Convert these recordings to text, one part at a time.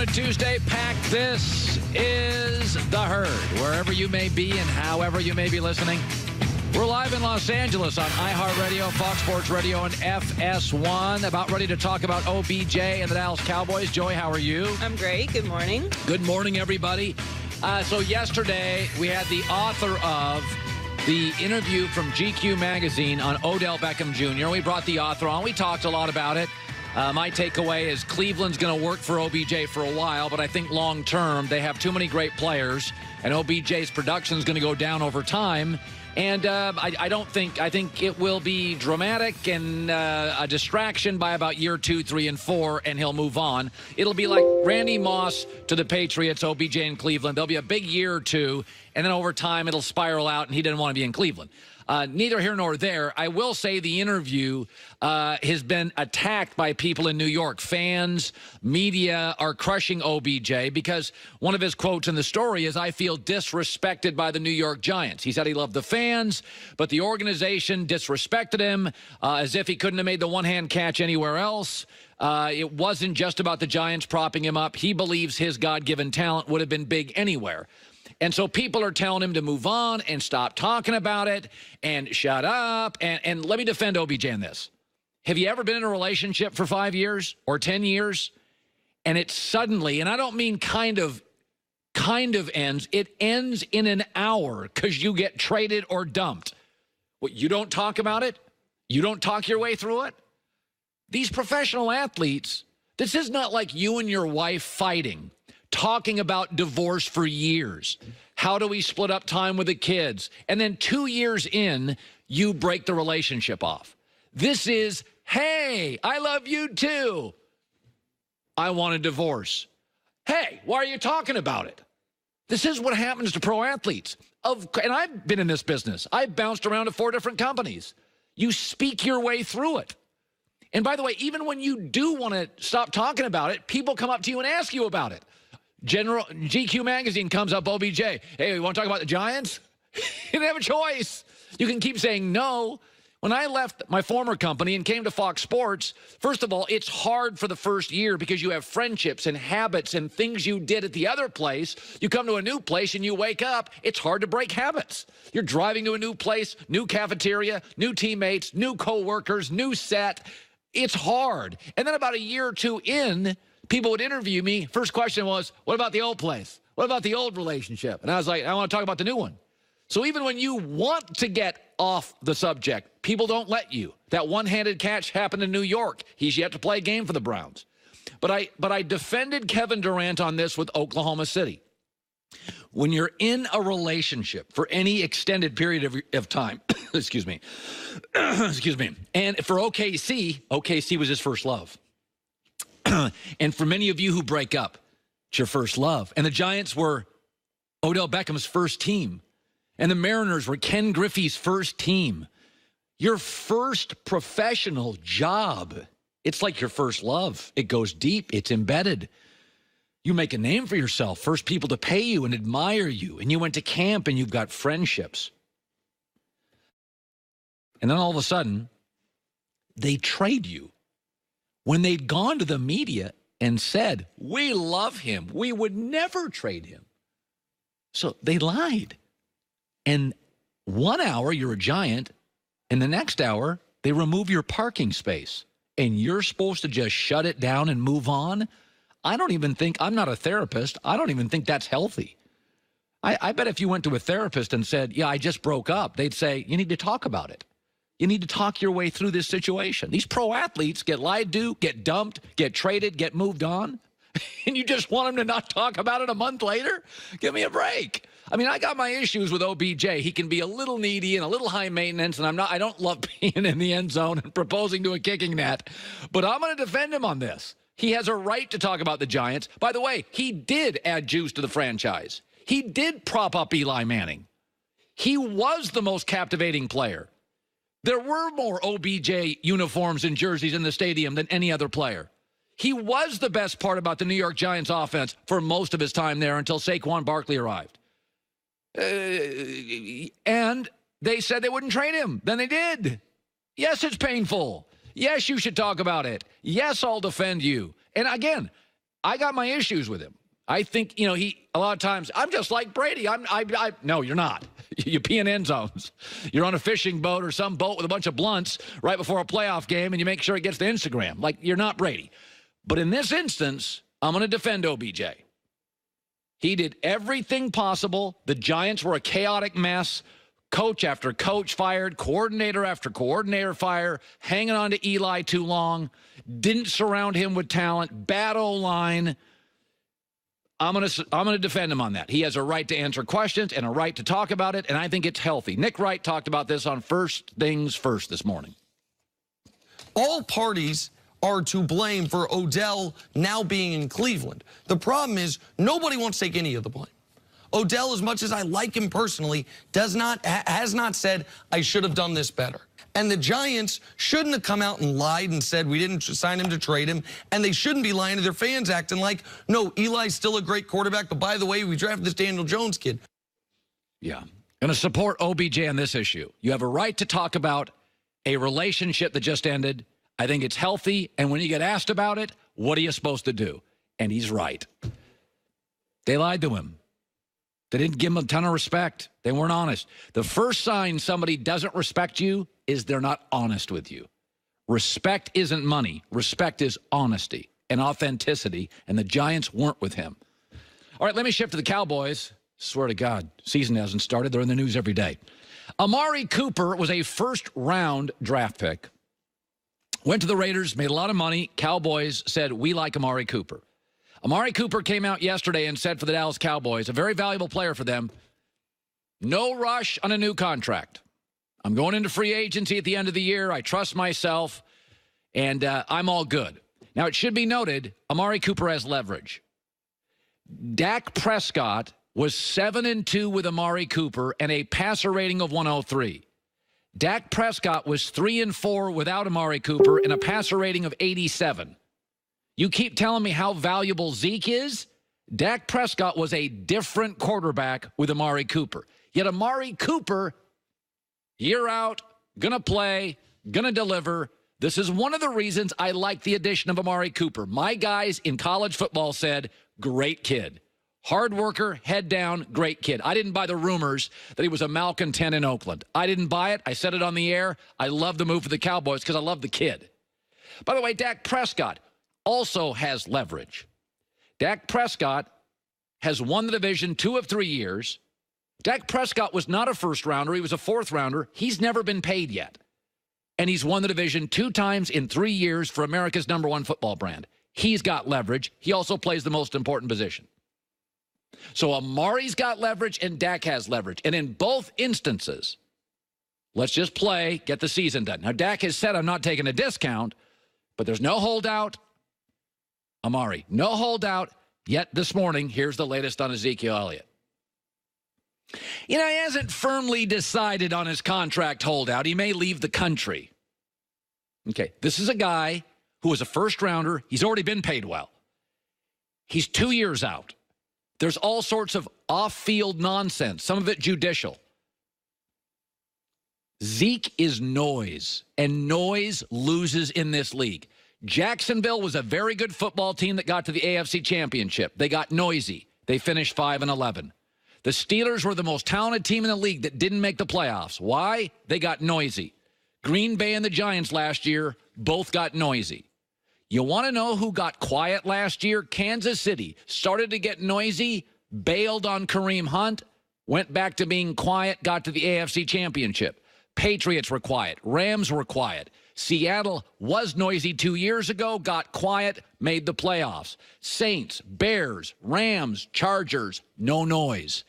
a Tuesday, pack. This is The Herd. Wherever you may be and however you may be listening, we're live in Los Angeles on iHeartRadio, Fox Sports Radio, and FS1. About ready to talk about OBJ and the Dallas Cowboys. Joy, how are you? I'm great. Good morning. Good morning, everybody. So yesterday, we had the author of the interview from GQ magazine on Odell Beckham Jr. We brought the author on. We talked a lot about it. My takeaway is Cleveland's going to work for OBJ for a while, but I think long-term they have too many great players, and OBJ's production is going to go down over time. And I think it will be dramatic and a distraction by about year 2, 3, and 4, and he'll move on. It'll be like Randy Moss to the Patriots, OBJ in Cleveland. There'll be a big year or two, and then over time it'll spiral out, and he didn't want to be in Cleveland. Neither here nor there. I will say the interview has been attacked by people in New York. Fans, media are crushing OBJ because one of his quotes in the story is, "I feel disrespected by the New York Giants." He said he loved the fans, but the organization disrespected him as if he couldn't have made the one-hand catch anywhere else. It wasn't just about the Giants propping him up. He believes his God-given talent would have been big anywhere. And so people are telling him to move on and stop talking about it and shut up. And let me defend OBJ in this. Have you ever been in a relationship for 5 years or 10 years? And it suddenly, and I don't mean kind of ends, it ends in an hour because you get traded or dumped. What, you don't talk about it? You don't talk your way through it? These professional athletes, this is not like you and your wife fighting, talking about divorce for years. How do we split up time with the kids? And then 2 years in, you break the relationship off. This is, hey, I love you too. I want a divorce. Hey, why are you talking about it? This is what happens to pro athletes. And I've been in this business. I've bounced around to 4 different companies. You speak your way through it. And by the way, even when you do want to stop talking about it, people come up to you and ask you about it. GQ magazine comes up, OBJ. Hey, you want to talk about the Giants? You didn't have a choice. You can keep saying no. When I left my former company and came to Fox Sports, first of all, it's hard for the first year because you have friendships and habits and things you did at the other place. You come to a new place and you wake up, it's hard to break habits. You're driving to a new place, new cafeteria, new teammates, new coworkers, new set. It's hard. And then about a year or two in, people would interview me. First question was, what about the old place? What about the old relationship? And I was like, I want to talk about the new one. So even when you want to get off the subject, people don't let you. That one-handed catch happened in New York. He's yet to play a game for the Browns. But I defended Kevin Durant on this with Oklahoma City. When you're in a relationship for any extended period of time, excuse me, and for OKC was his first love. And for many of you who break up, it's your first love. And the Giants were Odell Beckham's first team. And the Mariners were Ken Griffey's first team. Your first professional job, it's like your first love. It goes deep. It's embedded. You make a name for yourself. First people to pay you and admire you. And you went to camp and you've got friendships. And then all of a sudden, they trade you. When they'd gone to the media and said, we love him, we would never trade him. So they lied. And 1 hour, you're a Giant, and the next hour, they remove your parking space. And you're supposed to just shut it down and move on? I'm not a therapist, I don't even think that's healthy. I bet if you went to a therapist and said, yeah, I just broke up, they'd say, you need to talk about it. You need to talk your way through this situation. These pro athletes get lied to, get dumped, get traded, get moved on. And you just want them to not talk about it a month later? Give me a break. I mean, I got my issues with OBJ. He can be a little needy and a little high maintenance, and I don't love being in the end zone and proposing to a kicking net. But I'm going to defend him on this. He has a right to talk about the Giants. By the way, he did add juice to the franchise. He did prop up Eli Manning. He was the most captivating player. There were more OBJ uniforms and jerseys in the stadium than any other player. He was the best part about the New York Giants offense for most of his time there until Saquon Barkley arrived. And they said they wouldn't trade him. Then they did. Yes, it's painful. Yes, you should talk about it. Yes, I'll defend you. And again, I got my issues with him. I think, he a lot of times, I'm just like Brady. No, you're not. You pee in end zones. You're on a fishing boat or some boat with a bunch of blunts right before a playoff game, and you make sure it gets to Instagram. Like, you're not Brady. But in this instance, I'm going to defend OBJ. He did everything possible. The Giants were a chaotic mess. Coach after coach fired, coordinator after coordinator fired, hanging on to Eli too long, didn't surround him with talent, bad O-line. I'm gonna defend him on that. He has a right to answer questions and a right to talk about it, and I think it's healthy. Nick Wright talked about this on First Things First this morning. All parties are to blame for Odell now being in Cleveland. The problem is nobody wants to take any of the blame. Odell, as much as I like him personally, has not said, I should have done this better. And the Giants shouldn't have come out and lied and said we didn't sign him to trade him. And they shouldn't be lying to their fans acting like, no, Eli's still a great quarterback, but by the way, we drafted this Daniel Jones kid. Yeah. Going to support OBJ on this issue. You have a right to talk about a relationship that just ended. I think it's healthy. And when you get asked about it, what are you supposed to do? And he's right. They lied to him. They didn't give him a ton of respect. They weren't honest. The first sign somebody doesn't respect you is they're not honest with you. Respect isn't money. Respect is honesty and authenticity, and the Giants weren't with him. All right, let me shift to the Cowboys. Swear to God, season hasn't started. They're in the news every day. Amari Cooper was a first-round draft pick. Went to the Raiders, made a lot of money. Cowboys said, we like Amari Cooper. Amari Cooper came out yesterday and said for the Dallas Cowboys, a very valuable player for them, no rush on a new contract. I'm going into free agency at the end of the year. I trust myself, and I'm all good. Now, it should be noted, Amari Cooper has leverage. Dak Prescott was 7-2 with Amari Cooper and a passer rating of 103. Dak Prescott was 3-4 without Amari Cooper and a passer rating of 87. You keep telling me how valuable Zeke is? Dak Prescott was a different quarterback with Amari Cooper. Yet Amari Cooper, year out, going to play, going to deliver. This is one of the reasons I like the addition of Amari Cooper. My guys in college football said, great kid. Hard worker, head down, great kid. I didn't buy the rumors that he was a malcontent in Oakland. I didn't buy it. I said it on the air. I love the move for the Cowboys because I love the kid. By the way, Dak Prescott also has leverage. Dak Prescott has won the division 2 of 3 years. Dak Prescott was not a first-rounder. He was a fourth-rounder. He's never been paid yet. And he's won the division 2 times in 3 years for America's #1 football brand. He's got leverage. He also plays the most important position. So Amari's got leverage and Dak has leverage. And in both instances, let's just play, get the season done. Now, Dak has said, I'm not taking a discount, but there's no holdout. Amari, no holdout. Yet this morning, here's the latest on Ezekiel Elliott. He hasn't firmly decided on his contract holdout. He may leave the country. Okay, this is a guy who was a first-rounder. He's already been paid well. He's 2 years out. There's all sorts of off-field nonsense, some of it judicial. Zeke is noise, and noise loses in this league. Jacksonville was a very good football team that got to the AFC Championship. They got noisy. They finished 5-11. The Steelers were the most talented team in the league that didn't make the playoffs. Why? They got noisy. Green Bay and the Giants last year both got noisy. You want to know who got quiet last year? Kansas City started to get noisy, bailed on Kareem Hunt, went back to being quiet, got to the AFC Championship. Patriots were quiet. Rams were quiet. Seattle was noisy 2 years ago, got quiet, made the playoffs. Saints, Bears, Rams, Chargers, no noise.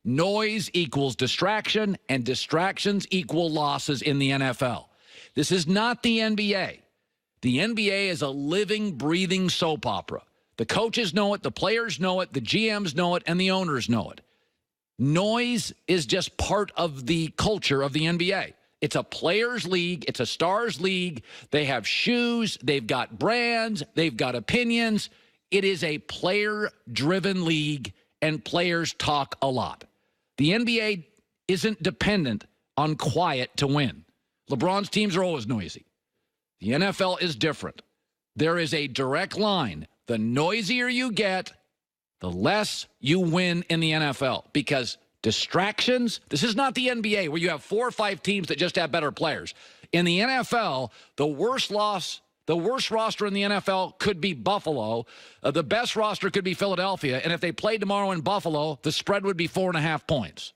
Noise equals distraction, and distractions equal losses in the NFL. This is not the NBA. The NBA is a living, breathing soap opera. The coaches know it, the players know it, the GMs know it, and the owners know it. Noise is just part of the culture of the NBA. It's a players' league. It's a stars' league. They have shoes. They've got brands. They've got opinions. It is a player-driven league, and players talk a lot. The NBA isn't dependent on quiet to win. LeBron's teams are always noisy. The NFL is different. There is a direct line. the noisier you get, the less you win in the NFL. Because distractions, this is not the NBA where you have 4 or 5 teams that just have better players. In the NFL, the worst roster in the NFL could be Buffalo. The best roster could be Philadelphia. And if they played tomorrow in Buffalo, the spread would be 4.5 points.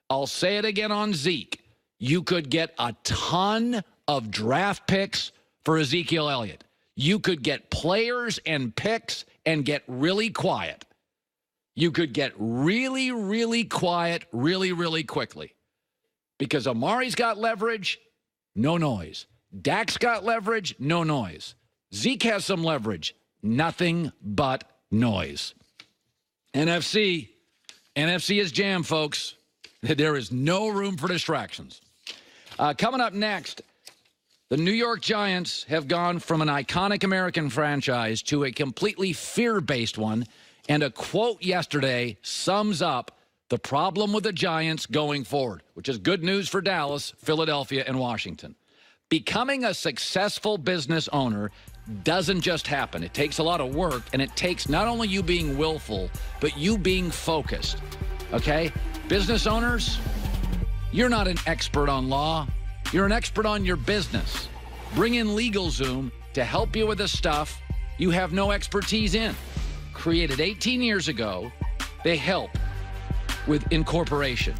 I'll say it again on Zeke. You could get a ton of draft picks for Ezekiel Elliott. You could get players and picks and get really quiet. You could get really, really quiet really, really quickly. Because Amari's got leverage, no noise. Dak's got leverage, no noise. Zeke has some leverage, nothing but noise. NFC is jam, folks. There is no room for distractions. Coming up next, the New York Giants have gone from an iconic American franchise to a completely fear-based one, and a quote yesterday sums up the problem with the Giants going forward, which is good news for Dallas, Philadelphia, and Washington. Becoming a successful business owner doesn't just happen. It takes a lot of work, and it takes not only you being willful, but you being focused, okay? Business owners, you're not an expert on law. You're an expert on your business. Bring in LegalZoom to help you with the stuff you have no expertise in. Created 18 years ago, they help with incorporation.